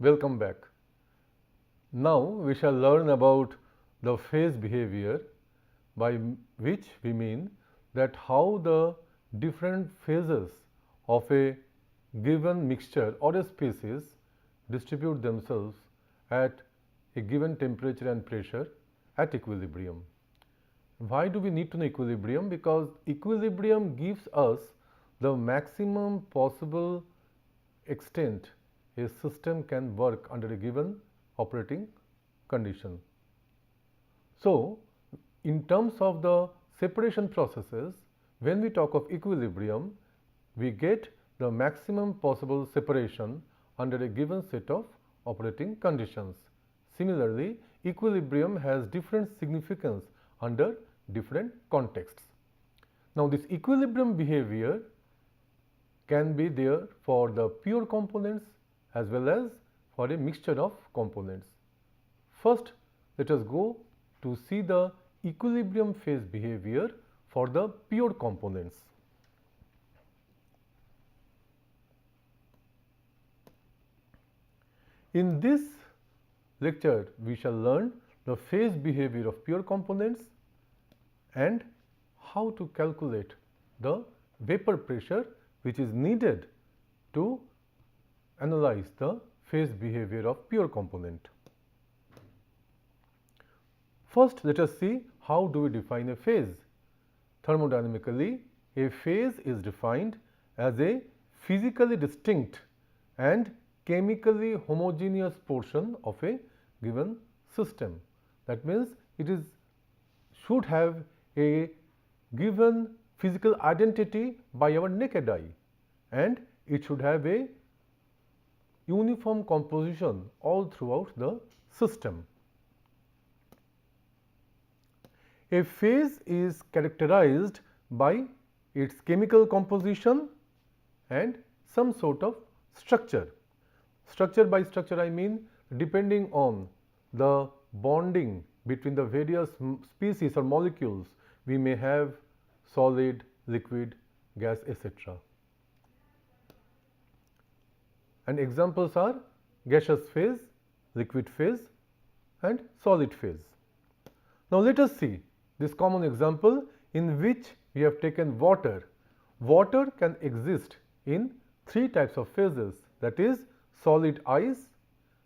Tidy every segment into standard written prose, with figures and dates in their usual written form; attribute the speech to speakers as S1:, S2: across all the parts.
S1: Welcome back. Now we shall learn about the phase behavior, by which we mean that how the different phases of a given mixture or a species distribute themselves at a given temperature and pressure at equilibrium. Why do we need to know equilibrium? Because equilibrium gives us the maximum possible extent a system can work under a given operating condition. So, in terms of the separation processes, when we talk of equilibrium, we get the maximum possible separation under a given set of operating conditions. Similarly, equilibrium has different significance under different contexts. Now, this equilibrium behavior can be there for the pure components as well as for a mixture of components. First, let us go to see the equilibrium phase behavior for the pure components. In this lecture, we shall learn the phase behavior of pure components and how to calculate the vapor pressure which is needed to analyze the phase behavior of pure component. First, let us see how do we define a phase. Thermodynamically, a phase is defined as a physically distinct and chemically homogeneous portion of a given system. That means it should have a given physical identity by our naked eye, and it should have a uniform composition all throughout the system. A phase is characterized by its chemical composition and some sort of structure. Structure by structure I mean depending on the bonding between the various species or molecules, we may have solid, liquid, gas, etc. And examples are gaseous phase, liquid phase and solid phase. Now, let us see this common example in which we have taken water. Water can exist in three types of phases, that is solid ice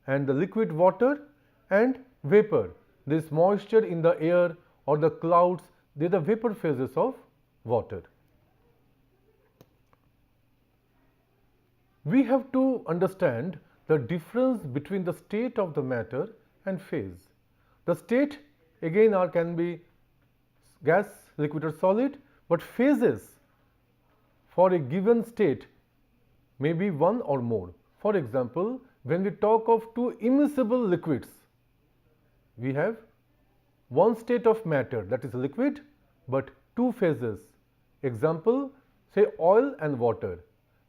S1: and the liquid water and vapor. This moisture in the air or the clouds, they are the vapor phases of water. We have to understand the difference between the state of the matter and phase. The state again can be gas, liquid or solid, but phases for a given state may be one or more. For example, when we talk of two immiscible liquids, we have one state of matter, that is liquid, but two phases. Example, say oil and water.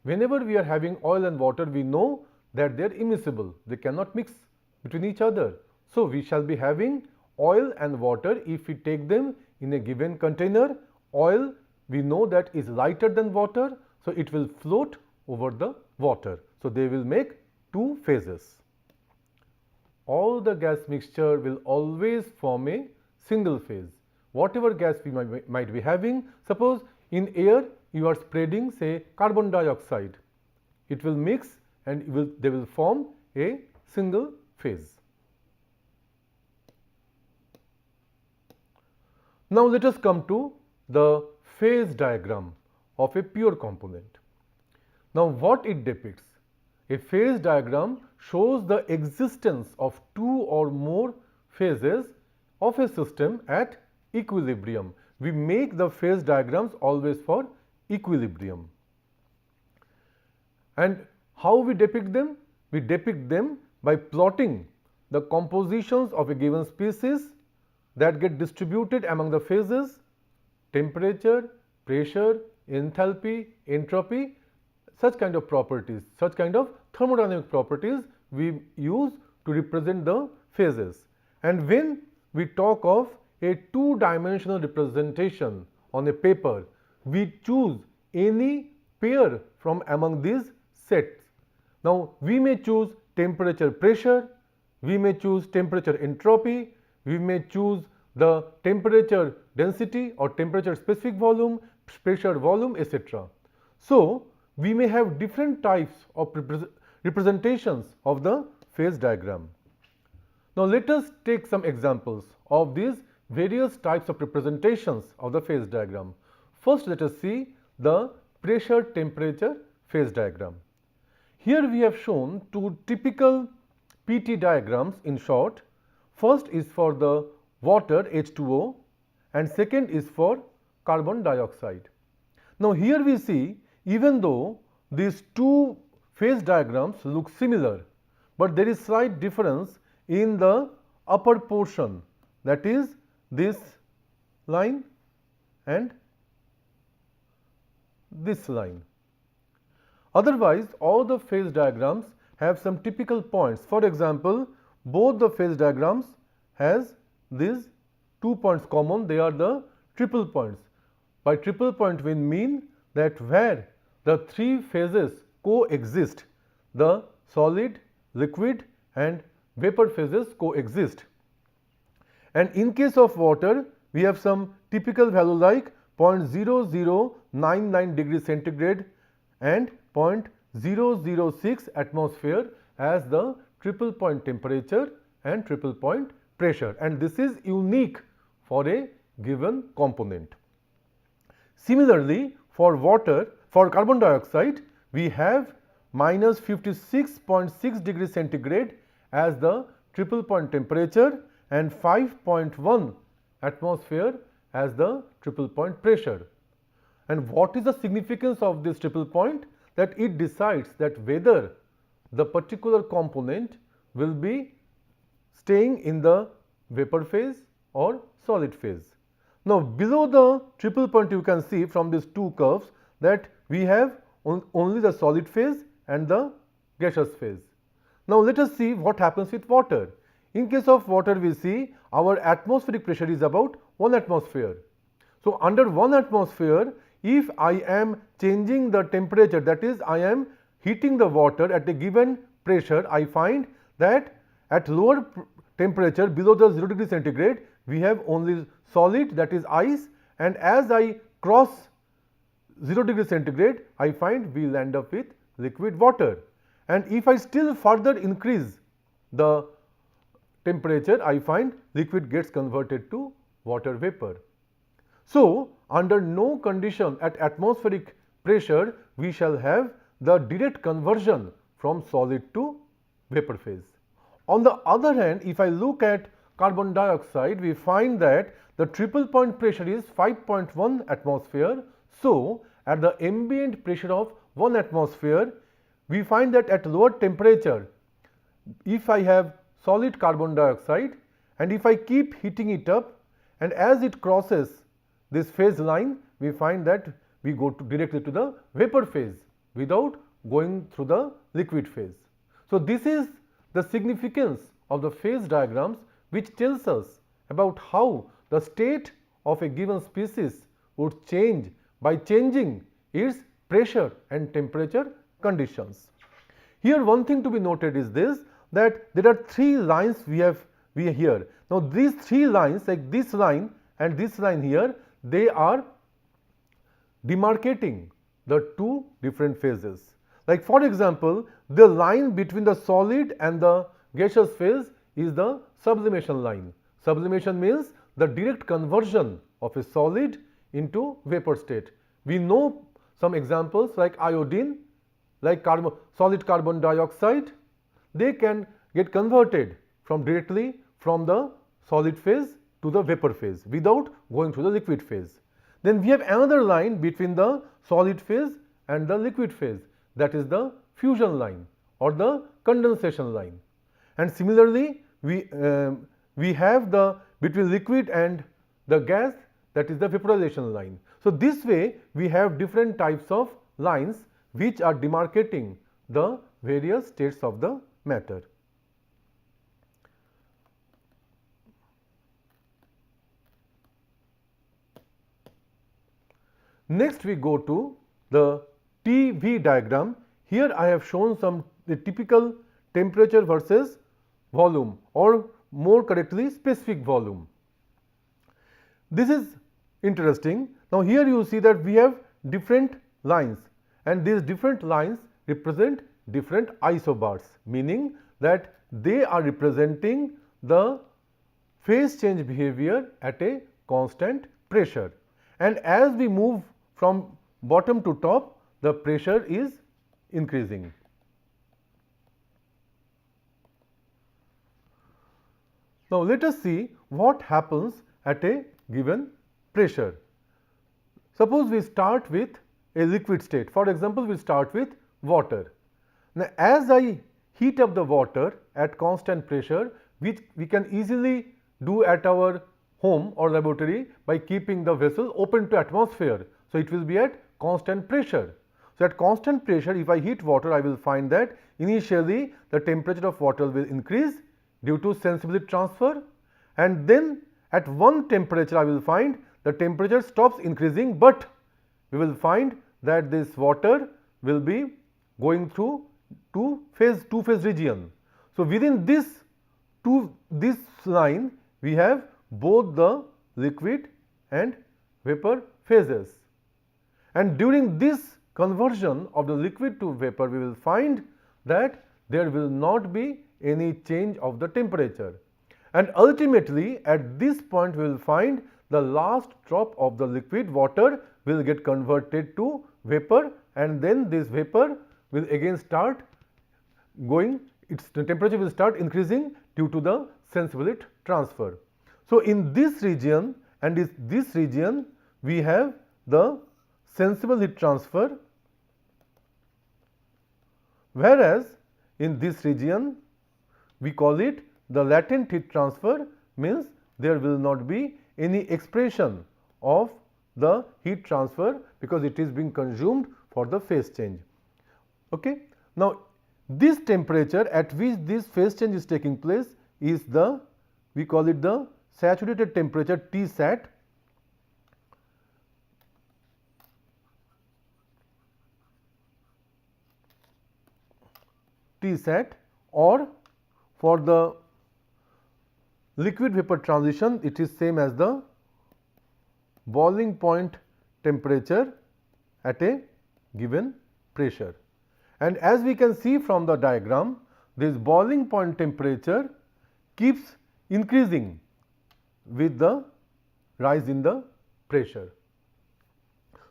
S1: Whenever we are having oil and water, we know that they are immiscible, they cannot mix between each other. So, we shall be having oil and water if we take them in a given container. Oil we know that is lighter than water, so it will float over the water. So, they will make two phases. All the gas mixture will always form a single phase. Whatever gas we might be having, suppose in air you are spreading say carbon dioxide, it will mix and they will form a single phase. Now, let us come to the phase diagram of a pure component. Now, what it depicts? A phase diagram shows the existence of two or more phases of a system at equilibrium. We make the phase diagrams always for equilibrium. And how we depict them? We depict them by plotting the compositions of a given species that get distributed among the phases, temperature, pressure, enthalpy, entropy, such kind of properties, such kind of thermodynamic properties we use to represent the phases. And when we talk of a two-dimensional representation on a paper, we choose any pair from among these sets. Now, we may choose temperature pressure, we may choose temperature entropy, we may choose the temperature density or temperature specific volume, pressure volume, etc. So, we may have different types of representations of the phase diagram. Now, let us take some examples of these various types of representations of the phase diagram. First, let us see the pressure temperature phase diagram. Here we have shown two typical PT diagrams in short. First is for the water H2O and second is for carbon dioxide. Now, here we see even though these two phase diagrams look similar, but there is slight difference in the upper portion, that is this line and this line. Otherwise, all the phase diagrams have some typical points. For example, both the phase diagrams has these 2 points common, they are the triple points. By triple point we mean that where the three phases coexist, the solid, liquid and vapor phases coexist. And in case of water, we have some typical value like 0.0099 degree centigrade and 0.006 atmosphere as the triple point temperature and triple point pressure, and this is unique for a given component. Similarly, for water, for carbon dioxide, we have minus 56.6 degree centigrade as the triple point temperature and 5.1 atmosphere as the triple point pressure. And what is the significance of this triple point? That it decides that whether the particular component will be staying in the vapor phase or solid phase. Now, below the triple point you can see from these two curves that we have only the solid phase and the gaseous phase. Now, let us see what happens with water. In case of water, we see our atmospheric pressure is about 1 atmosphere. So, under 1 atmosphere, if I am changing the temperature, that is I am heating the water at a given pressure, I find that at lower temperature below the 0 degree centigrade, we have only solid, that is ice, and as I cross 0 degree centigrade, I find we will end up with liquid water. And if I still further increase the temperature, I find liquid gets converted to water vapor. So, under no condition at atmospheric pressure, we shall have the direct conversion from solid to vapor phase. On the other hand, if I look at carbon dioxide, we find that the triple point pressure is 5.1 atmosphere. So, at the ambient pressure of 1 atmosphere, we find that at lower temperature, if I have solid carbon dioxide and if I keep heating it up and as it crosses this phase line, we find that we go directly to the vapor phase without going through the liquid phase. So, this is the significance of the phase diagrams, which tells us about how the state of a given species would change by changing its pressure and temperature conditions. Here one thing to be noted is this, that there are three lines we have here. Now, these three lines, like this line and this line here, they are demarcating the two different phases. Like for example, the line between the solid and the gaseous phase is the sublimation line. Sublimation means the direct conversion of a solid into vapor state. We know some examples like iodine, like solid carbon dioxide, they can get converted directly from the solid phase to the vapor phase without going through the liquid phase. Then we have another line between the solid phase and the liquid phase, that is the fusion line or the condensation line. And similarly, we have the between liquid and the gas, that is the vaporization line. So, this way we have different types of lines which are demarcating the various states of the matter. Next, we go to the TV diagram. Here I have shown some the typical temperature versus volume, or more correctly specific volume. This is interesting. Now here you see that we have different lines, and these different lines represent different isobars, meaning that they are representing the phase change behavior at a constant pressure. And as we move from bottom to top, the pressure is increasing. Now let us see what happens at a given pressure. Suppose we start with a liquid state. For example, we start with water. Now as I heat up the water at constant pressure, which we can easily do at our home or laboratory by keeping the vessel open to atmosphere. So it will be at constant pressure. So at constant pressure, if I heat water, I will find that initially the temperature of water will increase due to sensibility transfer, and then at one temperature I will find the temperature stops increasing, but we will find that this water will be going through two phase region. So within this line we have both the liquid and vapor phases, and during this conversion of the liquid to vapor we will find that there will not be any change of the temperature, and ultimately at this point we will find the last drop of the liquid water will get converted to vapor, and then this vapor will again start going, the temperature will start increasing due to the sensibility transfer. So in this region and this region we have the sensible heat transfer, whereas in this region we call it the latent heat transfer, means there will not be any expression of the heat transfer because it is being consumed for the phase change. Okay. Now this temperature at which this phase change is taking place is the, we call it the saturated temperature T sat. T sat, or for the liquid vapor transition it is same as the boiling point temperature at a given pressure. And as we can see from the diagram, this boiling point temperature keeps increasing with the rise in the pressure.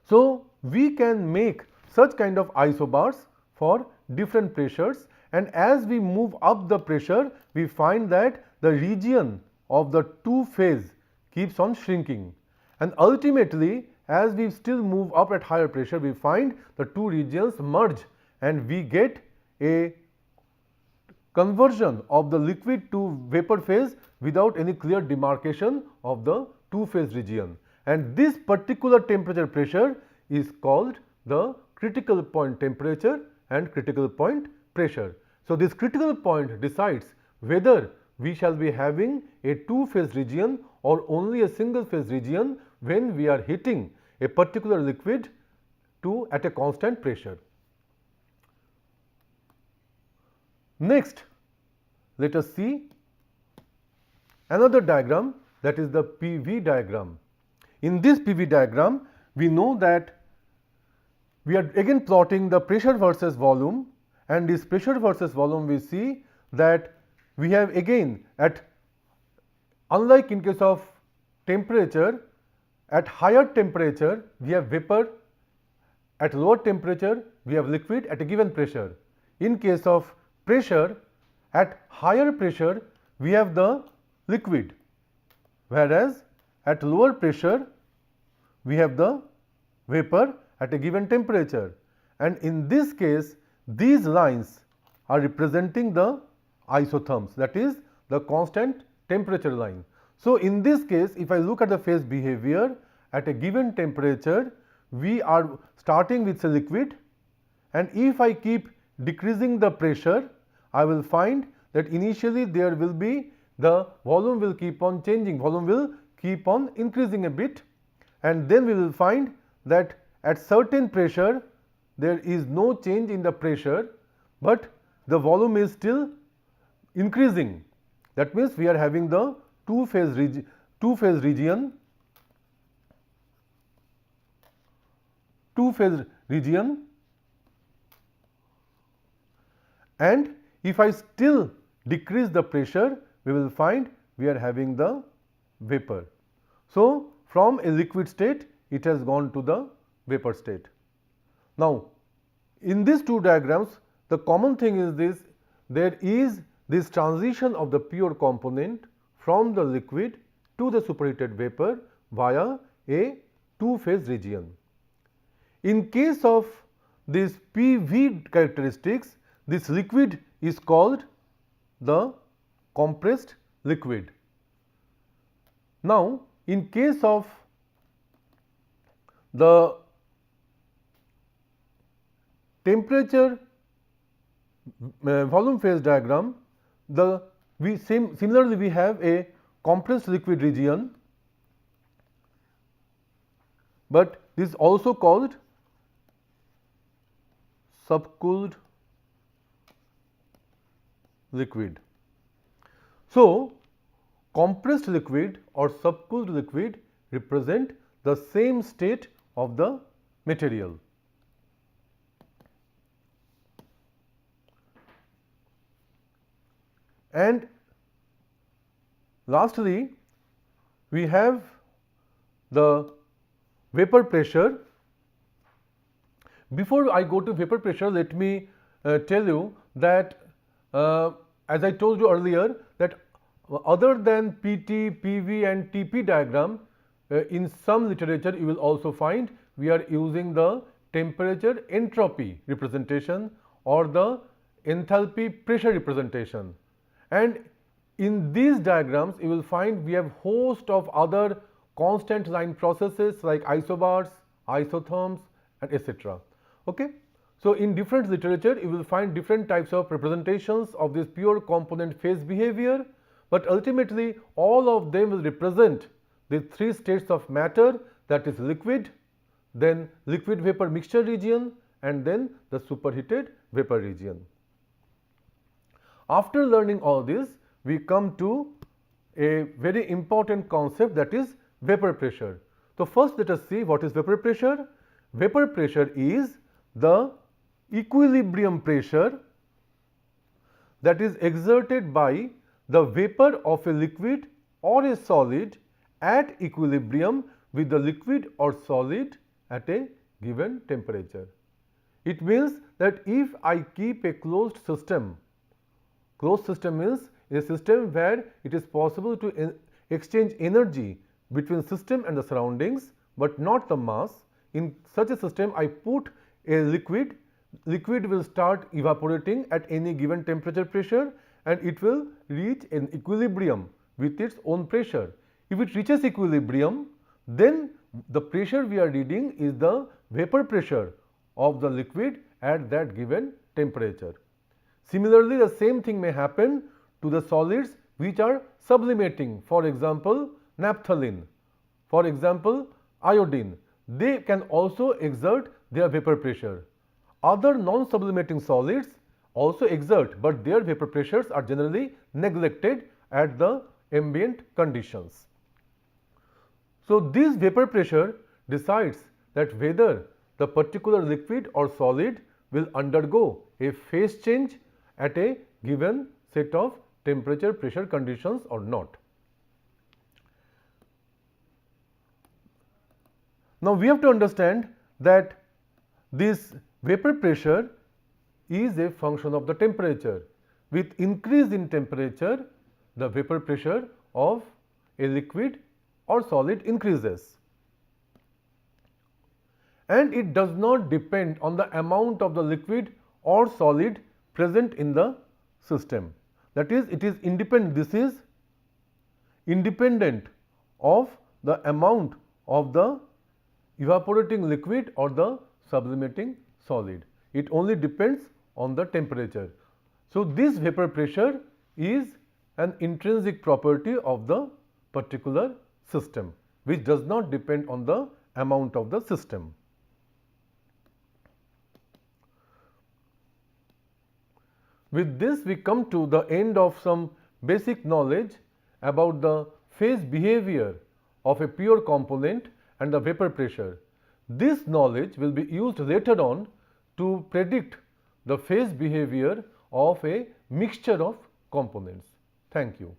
S1: So we can make such kind of isobars for different pressures, and as we move up the pressure we find that the region of the two phase keeps on shrinking, and ultimately as we still move up at higher pressure we find the two regions merge and we get a conversion of the liquid to vapor phase without any clear demarcation of the two phase region, and this particular temperature pressure is called the critical point temperature and critical point pressure. So this critical point decides whether we shall be having a two phase region or only a single phase region when we are heating a particular liquid to at a constant pressure. Next, let us see another diagram, that is the PV diagram. In this PV diagram we know that we are again plotting the pressure versus volume, and this pressure versus volume we see that we have again at, unlike in case of temperature, at higher temperature we have vapor, at lower temperature we have liquid at a given pressure. In case of pressure, at higher pressure we have the liquid, whereas at lower pressure we have the vapor at a given temperature, and in this case these lines are representing the isotherms, that is the constant temperature line. So in this case if I look at the phase behavior at a given temperature, we are starting with a liquid, and if I keep decreasing the pressure I will find that initially there will be the volume will keep on changing, volume will keep on increasing a bit, and then we will find that at certain pressure there is no change in the pressure, but the volume is still increasing. That means we are having the two-phase region, and if I still decrease the pressure, we will find we are having the vapor. So, from a liquid state, it has gone to the vapor state. Now, in these two diagrams, the common thing is this: there is this transition of the pure component from the liquid to the superheated vapor via a two-phase region. In case of this PV characteristics, this liquid is called the compressed liquid. Now, in case of the temperature volume phase diagram, similarly we have a compressed liquid region, but this is also called subcooled liquid. So, compressed liquid or subcooled liquid represent the same state of the material. And lastly, we have the vapor pressure. Before I go to vapor pressure, let me tell you that as I told you earlier, that other than PT, PV and TP diagram, in some literature you will also find we are using the temperature entropy representation or the enthalpy pressure representation. And in these diagrams you will find we have host of other constant line processes like isobars, isotherms and etc. Okay? So, in different literature you will find different types of representations of this pure component phase behavior, but ultimately all of them will represent the three states of matter, that is liquid, then liquid vapor mixture region and then the superheated vapor region. After learning all this, we come to a very important concept, that is vapor pressure. So, first let us see what is vapor pressure. Vapor pressure is the equilibrium pressure that is exerted by the vapor of a liquid or a solid at equilibrium with the liquid or solid at a given temperature. It means that if I keep a closed system means a system where it is possible to exchange energy between system and the surroundings, but not the mass. In such a system, I put a liquid will start evaporating at any given temperature pressure and it will reach an equilibrium with its own pressure. If it reaches equilibrium, then the pressure we are reading is the vapor pressure of the liquid at that given temperature. Similarly, the same thing may happen to the solids which are sublimating, for example, naphthalene, for example, iodine. They can also exert their vapor pressure. Other non-sublimating solids also exert, but their vapor pressures are generally neglected at the ambient conditions. So, this vapor pressure decides that whether the particular liquid or solid will undergo a phase change at a given set of temperature pressure conditions or not. Now, we have to understand that this vapor pressure is a function of the temperature. With increase in temperature, the vapor pressure of a liquid or solid increases. And it does not depend on the amount of the liquid or solid present in the system. That is, it is independent. This is independent of the amount of the evaporating liquid or the sublimating solid. It only depends on the temperature. So, this vapor pressure is an intrinsic property of the particular system, which does not depend on the amount of the system. With this, we come to the end of some basic knowledge about the phase behavior of a pure component and the vapor pressure. This knowledge will be used later on to predict the phase behavior of a mixture of components. Thank you.